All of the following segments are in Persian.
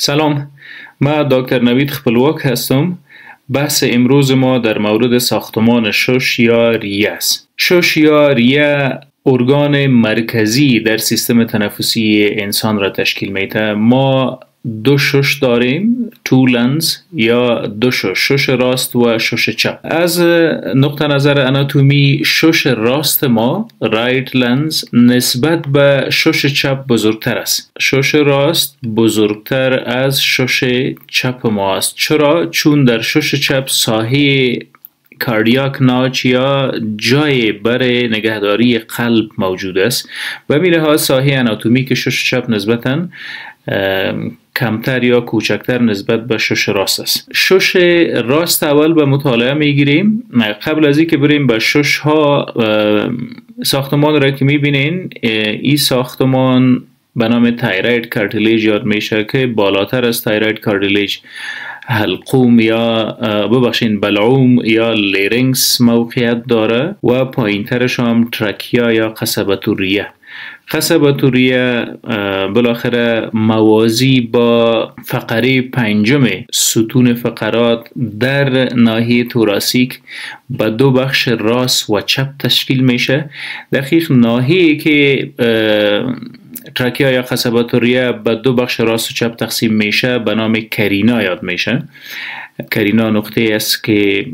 سلام، من دکتر نوید خپلواک هستم. بحث امروز ما در مورد ساختمان شش یا ریه است. شش یا ریه ارگان مرکزی در سیستم تنفسی انسان را تشکیل میده. ما دو شش داریم، تو لنز یا دو شش راست و شش چپ. از نقطه نظر آناتومی شش راست ما رایت لنز نسبت به شش چپ بزرگتر است. شش راست بزرگتر از شش چپ ما است. چرا؟ چون در شش چپ ساحه کاردیاک ناچ یا جای برای نگهداری قلب موجود است. به همین لحاظ ساحه آناتومیک شش چپ نسبتاً کمتر یا کوچکتر نسبت به شش راست است. شش راست اول به مطالعه میگیریم. قبل از اینکه بریم به شش ها، ساختمان را که میبینین، این ساختمان به نام تایروید کارتیلیج یاد میشه که بالاتر از تایروید کارتیلیج حلقوم یا بلعوم یا لیرینکس موقعیت داره و پایینترش هم ترکیا یا قصبة الریه. قصبة الریه بالاخره موازی با فقره پنجم ستون فقرات در ناحیه توراسیک به دو بخش راست و چپ تشکیل میشه. دقیق ناحیه که ترکیا یا قصبة الریه به دو بخش راست و چپ تقسیم میشه به نام کرینا یاد میشه. کرینا نقطه است که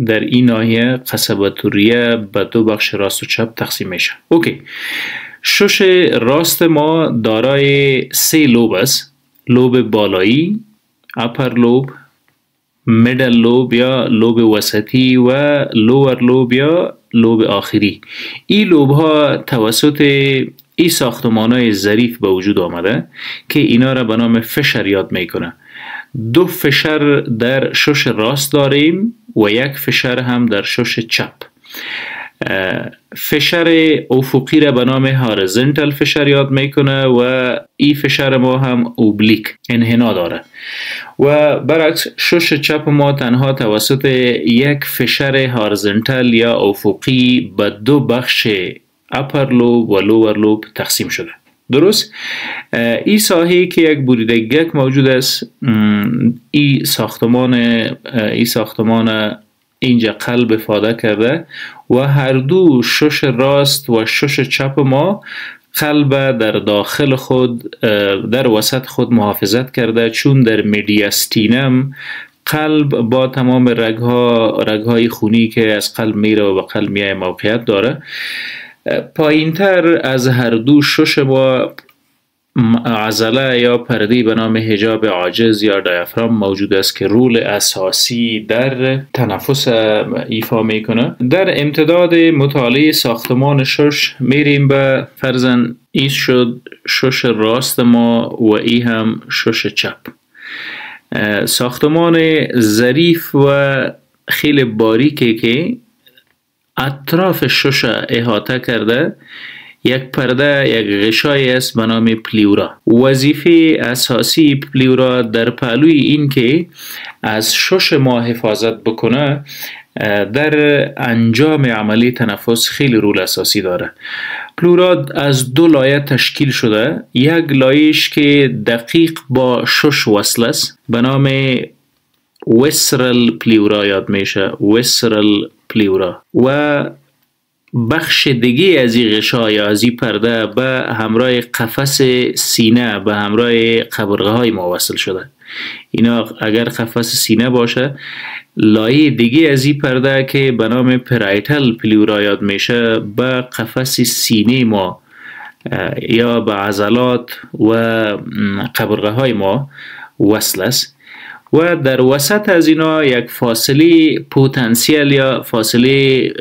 در این ناحیه قصبة الریه به دو بخش راست و چپ تقسیم میشه. اوکی. شش راست ما دارای سه لوب است. لوب بالایی، اپر لوب، میدل لوب یا لوب وسطی و لور لوب یا لوب آخری. این لوب ها توسط این ساختمان های ظریف به وجود آمده که اینا را به نام فشر یاد میکنه. دو فشر در شش راست داریم و یک فشر هم در شش چپ. فشر افقی را به نام هارزنتال فشر یاد میکنه و این فشر ما هم اوبلیک انحنا داره و برعکس شش چپ ما تنها توسط یک فشر هارزنتال یا افقی به دو بخش اپر لوب و لور لوب تقسیم شده. درست؟ این ساحه که یک بریدگک موجود است، این ساختمان اینجا قلب افاده کرده و هر دو شش راست و شش چپ ما قلب در داخل خود در وسط خود محافظت کرده، چون در میدیاستینم قلب با تمام رگهای خونی که از قلب میره و به قلب میای موقعیت داره. پایینتر از هر دو شش ما عضله یا پرده به نام حجاب عاجز یا دیافرام موجود است که رول اساسی در تنفس ایفا میکنه. در امتداد مطالعه ساختمان شش میریم به فرضاً این شد شش راست ما و این هم شش چپ. ساختمان ظریف و خیلی باریکی که اطراف شش احاطه کرده یک پرده، یک غشای است به نام پلیورا. وظیفه اساسی پلیورا در پهلوی این که از شش ما حفاظت بکنه در انجام عملی تنفس خیلی رول اساسی داره. پلیورا از دو لایه تشکیل شده. یک لایه‌اش که دقیق با شش وصل است به نام ویسرال پلیورا یاد میشه، ویسرال پلیورا، و بخش دیگه از این غشای از این پرده به همراه قفس سینه به همراه قبرقه های ما وصل شده. اینا اگر قفس سینه باشه، لایه دیگه از این پرده که به نام پرایتال پلیورا یاد میشه به قفس سینه ما یا به عضلات و قبرقه های ما وصل است و در وسط از اینا یک فاصله پتانسیل یا فاصله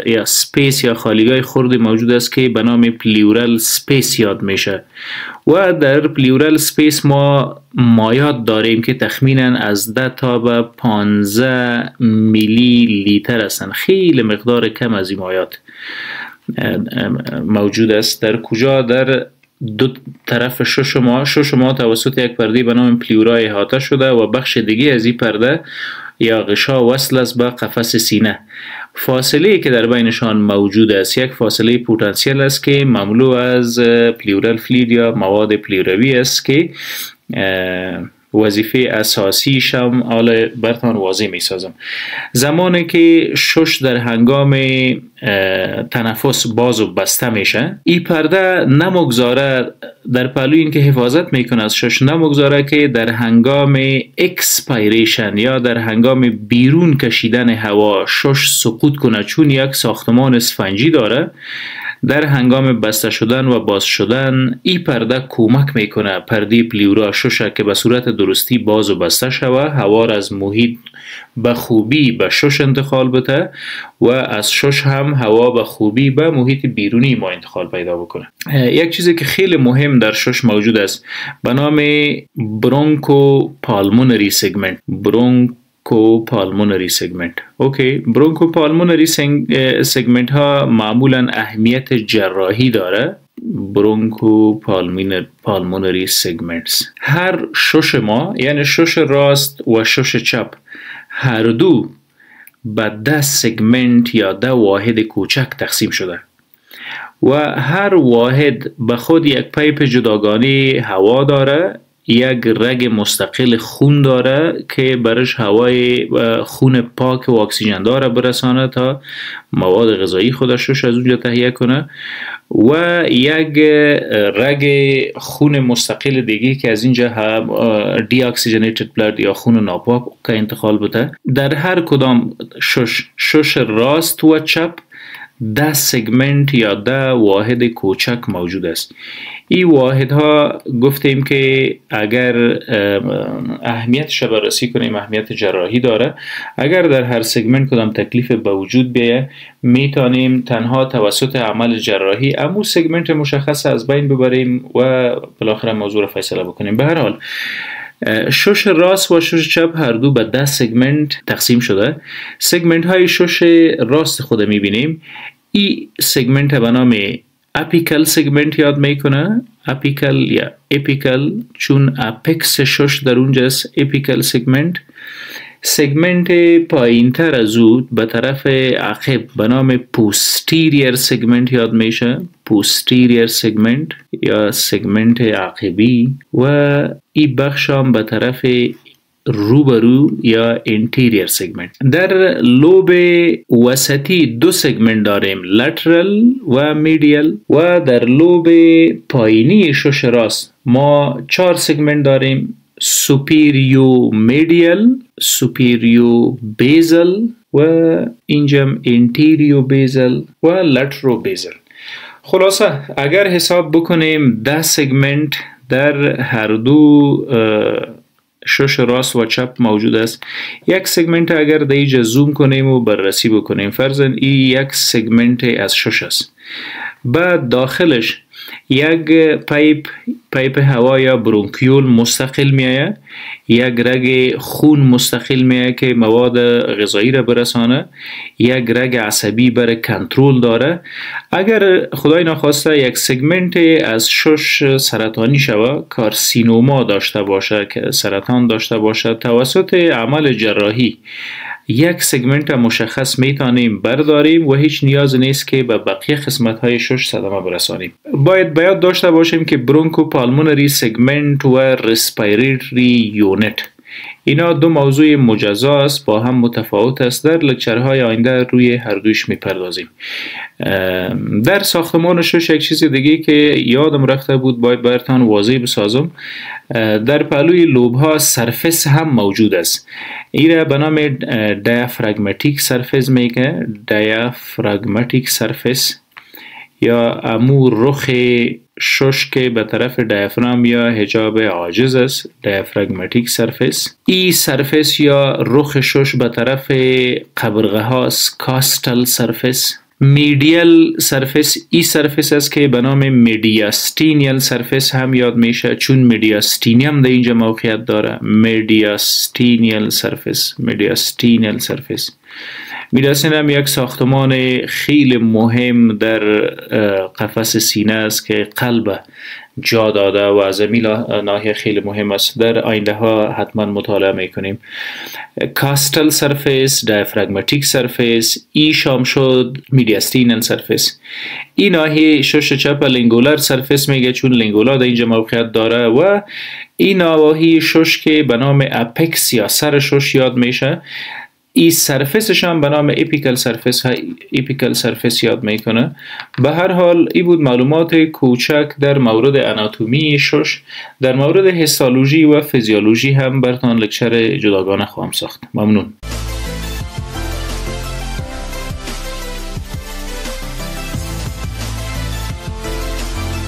یا سپیس یا خالیگاه خرد موجود است که به نام پلیورال سپیس یاد میشه و در پلیورال سپیس ما مایات داریم که تخمینا از 10 تا به 15 میلی لیتر هستند. خیلی مقدار کم از این مایات موجود است. در کجا؟ در دو طرف شش ما توسط یک پرده به نام پلیورا احاطه شده و بخش دیگه از این پرده یا غشا وصل است به قفس سینه. فاصله که در بینشان موجود است یک فاصله پتانسیل است که مملو از پلیورال فلوید یا مواد پلیوروی است که وظیفه اساسیش هم حالا برتان واضح می سازم. زمانی که شش در هنگام تنفس باز و بسته میشه، این پرده نمگذاره در پهلوی این که حفاظت میکنه از شش، نمگذاره که در هنگام اکسپایریشن یا در هنگام بیرون کشیدن هوا شش سقوط کنه، چون یک ساختمان اسفنجی داره. در هنگام بسته شدن و باز شدن این پرده کمک میکنه پرده پلیورا شش که به صورت درستی باز و بسته شوه، هوا را از محیط به خوبی به شش انتقال بده و از شش هم هوا به خوبی به محیط بیرونی ما انتقال پیدا بکنه. یک چیزی که خیلی مهم در شش موجود است به نام برونکو پالمونری سگمنت. برونکوپالمونری سگمنت. اوکی، برونکوپالمونری سگمنت ها معمولا اهمیت جراحی داره. برونکوپالمونری سگمنتس هر شش ما، یعنی شش راست و شش چپ، هر دو به 10 سگمنت یا 10 واحد کوچک تقسیم شده و هر واحد به خود یک پایپ جداگانه هوا داره، یک رگ مستقل خون داره که برش هوای خون پاک و اکسیژن داره برسانه تا مواد غذایی خودش از اونجا تهیه کنه، و یک رگ خون مستقل دیگه که از اینجا هم دی اکسیژنیتد بلاد یا خون ناپاک که انتقال بده. در هر کدام شش راست و چپ 10 سگمنت یا 10 واحد کوچک موجود است. این واحد ها گفتیم که اگر اهمیتش بررسی کنیم، اهمیت جراحی داره. اگر در هر سگمنت کدام تکلیف به وجود بیایه، میتونیم تنها توسط عمل جراحی امو سگمنت مشخص از بین ببریم و بالاخره موضوع را فیصله بکنیم. به هر حال شش راست و شش چپ هر دو به 10 سگمنت تقسیم شده. سگمنت های شش راست خود میبینیم. این سگمنت به نام اپیکل سگمنت یاد میکنه. اپیکل یا اپیکل چون اپکس شش در اونجاست. اپیکل سگمنت پایین تر از او به طرف عقب به نام پوستیریر سگمنت یاد میشه. پوستیریر سگمنت یا سگمنت عقبی، و این بخش هم به طرف روبرو یا انتیریر سگمنت. در لوب وسطی 2 سگمنت داریم، لترال و میدیال، و در لوب پایینی شش راست ما 4 سگمنت داریم، سوپیریو میدیال، سوپیریو بیزل و اینجام انتیریو بیزل و لترو بیزل. خلاصه اگر حساب بکنیم 10 سگمنت در هر دو شش راست و چپ موجود است. یک سگمنت اگر در اینجا زوم کنیم و بررسی بکنیم، فرضاً این یک سگمنت از شش است. بعد داخلش یک پایپ هوا یا برونکیول مستقل میآید، یک رگ خون مستقل میآید که مواد غذایی را برسانه، یک رگ عصبی برای کنترل داره. اگر خدای ناخواسته یک سگمنت از شش سرطانی شود، کارسینوما داشته باشه که سرطان داشته باشه، توسط عمل جراحی یک سگمنت مشخص میتونیم برداریم و هیچ نیاز نیست که به بقیه قسمت های شش صدمه برسانیم. باید داشته باشیم که برونکوپالمونری سگمنت و رسپیریتری یونت اینا دو موضوع مجزا است، با هم متفاوت است. در لکچرهای آینده روی هر دویش میپردازیم. در ساختمان شش یک چیز دیگه که یادم رفته بود باید براتون واضح بسازم. در پهلوی لوب ها سرفس هم موجود است. ایره به نام دیافراگماتیک سرفس میگه. دیافراگماتیک سرفس یا امو رخ شش که به طرف دیافرام یا حجاب عاجز است، دیافراگماتیک سرفس. ای سرفس یا رخ شش به طرف قبرغه هاست، کاستل سرفس. میدیال سرفس ای سرفس است که به نام میدیاستینیال سرفس هم یاد میشه، چون میدیاستینیوم در اینجا موقعیت داره. میدیاستینیال سرفس، میدیاستینیال سرفس. میدیاستین هم یک ساختمان خیلی مهم در قفس سینه است که قلب جا داده و از این ناحیه خیلی مهم است. در آینده ها حتما مطالعه میکنیم. کاستل سرفیس، دیافراگماتیک سرفیس، ای شام شد میدیاستینال سرفیس. این ناحیه شش چپ لینگولار سرفیس میگه، چون لینگولا در اینجا موقعیت داره، و این نواحی شش که به نام اپکس یا سر شش یاد میشه، این سرفیسش هم به نام اپیکال سرفیس یاد میکنه. به هر حال این بود معلومات کوچک در مورد اناتومی شش. در مورد هیستولوژی و فیزیولوژی هم براتون لکچر جداگانه خواهم ساخت. ممنون.